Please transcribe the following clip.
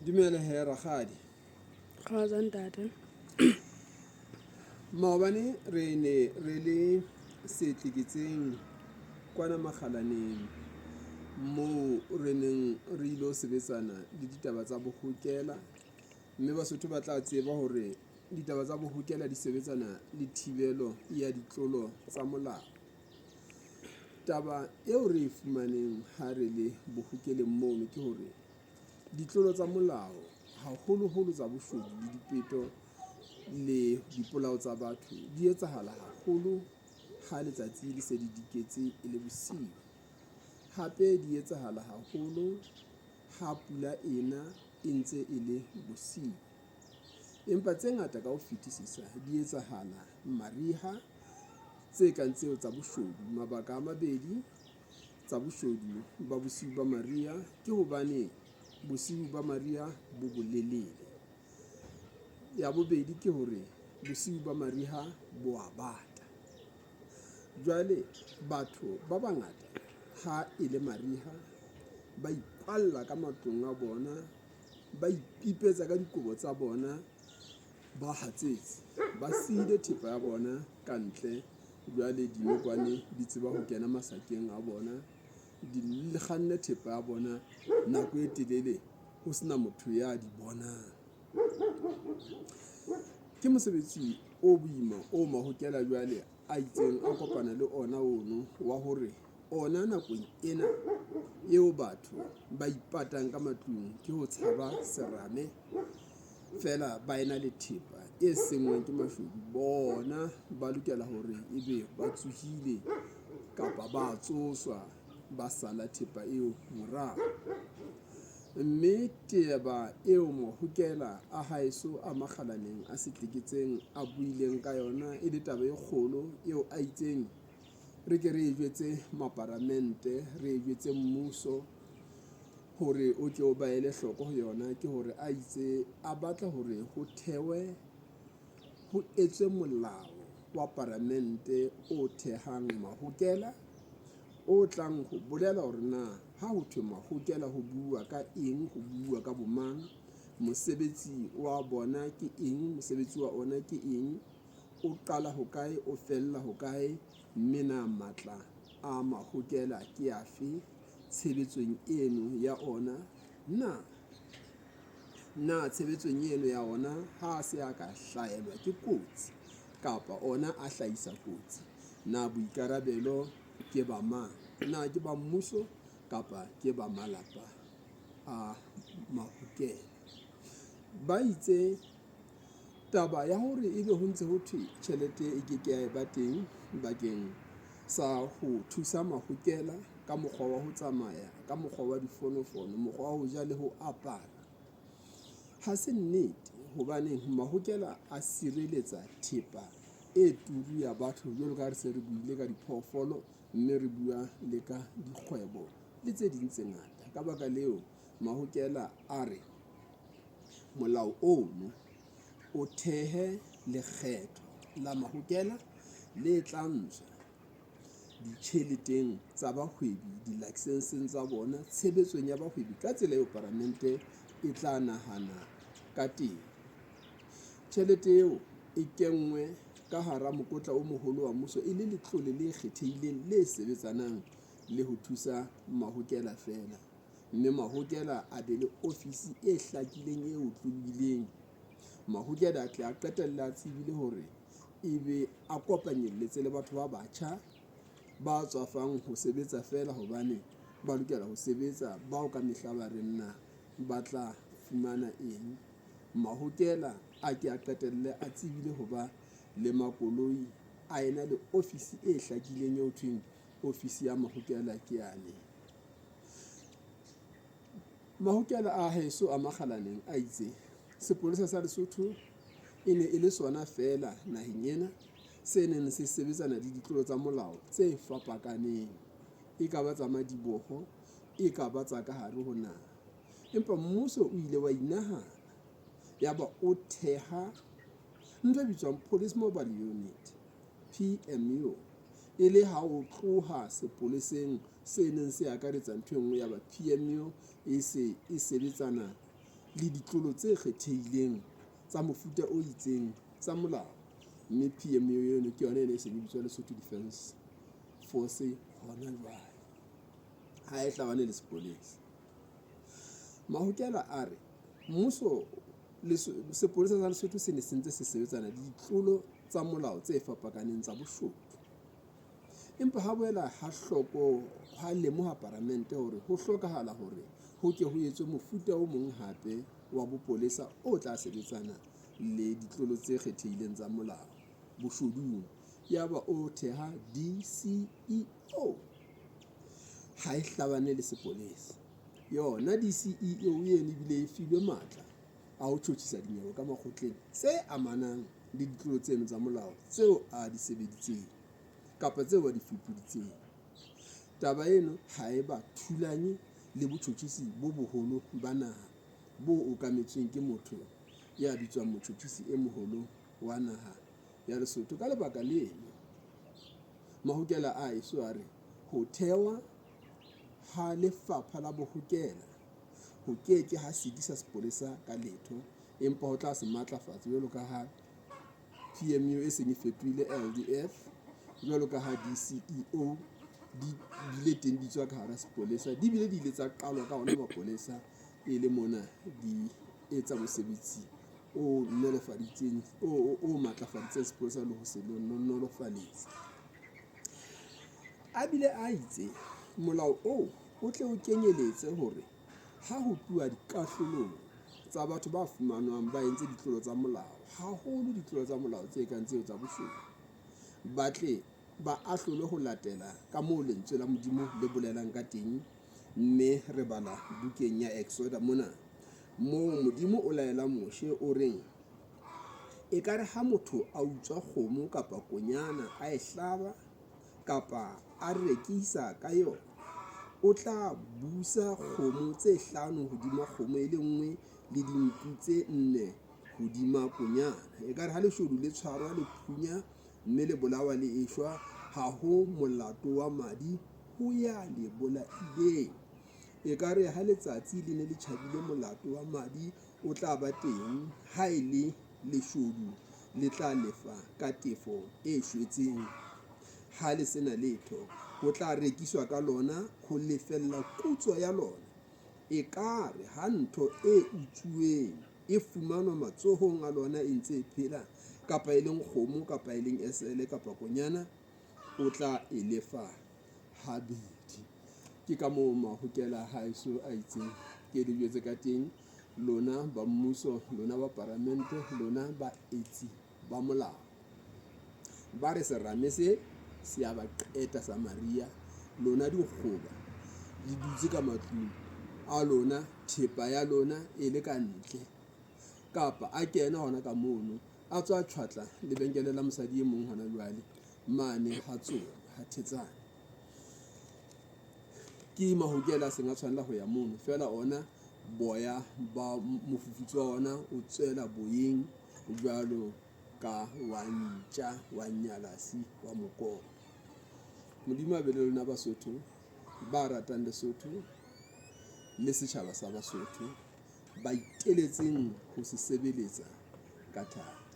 Dumela he rakgadi. Kgotsa ntate. Maobane re ne re le setliketseng kwana makgalaneng moo re neng re ilo sebetsana le ditaba tsa bohokela, mme Basotho ba tla tseba hore ditaba tsa bohokela di sebetsana le thibelo ya ditlolo tsa molao. Taba eo re e fumaneng ha re le bohokeleng mono ke hore ditlolo tsa molao haholoholo tsa boshodu le dipeto le dipolao tsa batho di etsahala haholo ha letsatsi le se le diketse e le bosiu. Hape di etsahala haholo ha pula ena e ntse e le bosiu. Empa tse ngata ka ho fetisisa di etsahala mariha tse kang tseo tsa boshodu. Mabaka a mabedi tsa boshodu ba bosiu ba mariha ke hobane bosiu ba mariha bo bolelele. Ya bobedi ke hore bosiu ba mariha bo a bata. Jwale batho ba bangata ha e le mariha ba ikwalla ka matlong a bona, ba ipipetsa ka dikobo tsa bona, ba hatsetse, ba siile thepa ya bona ka ntle. Jwale dinokwane di tseba ho kena masakeng a bona, di kganne thepa ya bona nako e telele ho sena motho ya di bonang. Ke mosebetsi o boima o mahokela jwale a itseng a kopana le ona ono wa hore ona nakong ena eo batho ba ipatang ka matlung ke ho tshaba serame fela ba ena le thepa e sengwang ke mashodu, bona ba lokela hore ebe ba tsohile kapa ba tsoswa ba sala thepa eo morao. Mme taba eo mohokela a haeso a makgalaneng a setliketseng a buileng ka yona e le taba e kgolo eo a itseng re ke re e jwetse maparamente, re e jwetse mmuso hore o ke o baele hloko ho yona. Ke hore a itse a batla hore ho thewe, ho etswe molao wa paramente o thehang mahokela, o tlang ho bolela hore na ha ho thwe mahokela ho bua ka eng, ho bua ka bomang, mosebetsi wa bona ke eng, mosebetsi wa ona ke eng, o qala hokae, o fella hokae, mme na matla a mahokela ke afe tshebetsong eno ya ona. Na tshebetsong eno ya ona ha se a ka hlaelwa ke kotsi kapa ona a hlahisa kotsi, na boikarabelo ke ba mang? Na ke ba mmuso kapa ke ba malapa a mahokela? Ba itse taba ya hore ebe ho ntse ho thwe tjhelete e ke ke ya e ba teng bakeng sa ho thusa mahokela ka mokgwa wa ho tsamaya, ka mokgwa wa difonofono, mokgwa wa ho ja le ho apara, ha se nnete. Hobaneng mahokela a sireletsa thepa e turu ya batho, jwalo ka ha re se re buile ka diphoofolo, mme re bua le ka dikgwebo le tse ding tse ngata. Ka baka leo mahokela a re molao ono o thehe lekgetho la mahokela le tlang tswa ditjheleteng tsa bahwebi, di-licenseng tsa bona, tshebetsong ya bahwebi ka tsela eo paramente e tla nahana ka teng. Tjhelete eo e kenngwe ka hara mokotla o moholo wa mmuso e le letlole le kgethehileng le sebetsanang le ho thusa mahokela fela, mme mahokela a be le ofisi e hlakileng e otlolohileng. Mahokela a tle a qetella a tsebile hore ebe a kopanyelletse le batho ba batjha ba tswafang ho sebetsa fela hobane ba lokela ho sebetsa, bao ka mehla ba reng na ba tla fumana eng. Mahokela a ke a qetelle a tsebile ho ba le makoloi, a ena le ofisi e hlakileng eo thweng ofisi ya mahokela ke yane. Mahokela a heso a makgalaneng a itse sepolesa sa Lesotho e ne e le sona fela naheng ena se neng se sebetsana le ditlolo tsa molao tse fapakaneng, e ka ba tsa madiboho, e ka ba tsa ka hare ho naha. Empa mmuso o ile wa inahana, yaba o theha ntho e bitswang Police Mobile Unit, PMU, e le ha o tloha sepoleseng se neng se akaretsa ntho e nngwe, yaba PMU e se e sebetsana le ditlolo tse kgethehileng tsa mofuta o itseng tsa molao, mme PMO eno ke yona e se bitswa Lesotho Defence Force hona jwale ha e hlabane le sepolesa. Mahokela a re mmuso sepolesa sa Lesotho se ne se ntse se sebetsana le ditlolo tsa molao tse fapakaneng tsa boshodu, empa ha boela ha lemoha Palamente hore ho hlokahala hore ho ke ho etswe mofuta o mong hape wa bopolesa o tla sebetsana le ditlolo tse kgethehileng tsa molao boshodung, yaba o theha DCEO ha e hlabane le sepolesa. Yona DCEO eno ebile e filwe matla a ho tjhotjhisa dinyewe ka makgotleng tse amanang le ditlolo tseno tsa molao tseo a di sebeditseng kapa tseo a di fupuditseng. Taba eno ha e ba thulanye le botjhotjhisi bo boholo ba naha bo okametsweng ke motho ya bitswang motjhotjhisi e moholo wa naha ya Lesotho. Ka lebaka leno, Mahokela a eso a re ho thewa ha lefapha la bohokela ho keke ha sedisa sepolesa ka letho, empa ho tla se matlafatsa jwalo ka ha PMO e seng e fetohile LDF, jwalo ka ha DCEO di bile teng di tswa ka hara sepolesa, di bile di ile tsa qalwa ka hona mapolesa e le mona di etsa mosebetsi o nolofaditseng o matlafaditseng sepolesa le ho se nolofaletsa. A bile a itse molao o tle o kenyeletse hore ha ho tluwa dikahlolong tsa batho ba fumanwang ba entse ditlolo tsa molao, haholo ditlolo tsa molao tse kang tseo tsa boshodu, ba tle ba ahlolwe ho latela ka moo lentswe la Modimo le bolelang ka teng. Mme re bala bukeng ya Exodus mona moo Modimo o laela Moshe o reng, e kare ha motho a utswa kgomo kapa konyana a e hlaba kapa a rekisa ka yona, o tla busa kgomo tse 5 hodima kgomo e le nngwe le dinku tse 4 hodima konyana. E kare ha leshodu le tshwarwa le phunya mme le bolawa le eshwa, ha ho molato wa madi ho ya le bolaileng. E kare ha letsatsi le ne le tjhabile, molato wa madi o tla ba teng ha e le leshodu le tla lefa ka tefo e shwetseng. Ha le sena letho, ho tla rekiswa ka lona ho lefella kutso ya lona. E kare ha ntho e utsuweng e fumanwa matsohong a lona e ntse e phela, kapa e leng kgomo kapa e leng esele kapa konyana, o tla e lefa habedi. Ke ka moo Mahokela haeso a itseng ke le jwetse ka teng, lona ba mmuso, lona ba Palamente, lona ba etsi ba molao, ba re serame se a ba qeta sa Maria, lona dikgoba le dutse ka matlung a lona, thepa ya lona e le ka ntle, kapa a kena hona ka mono a tswa tjhwatla lebenkele la mosadi e mong hona jwale mane ha tsona ha thetsana. Ke Mahokela a seng a tshwanela ho ya mono, fela ona boya ba mofufutso wa ona o tswela boyeng jwalo ka wa ntja wa nyalasi wa mokoko. Modimo a be le lona Basotho ba ratang Lesotho le setjhaba sa Basotho ba iteletseng ho se sebeletsa ka thata.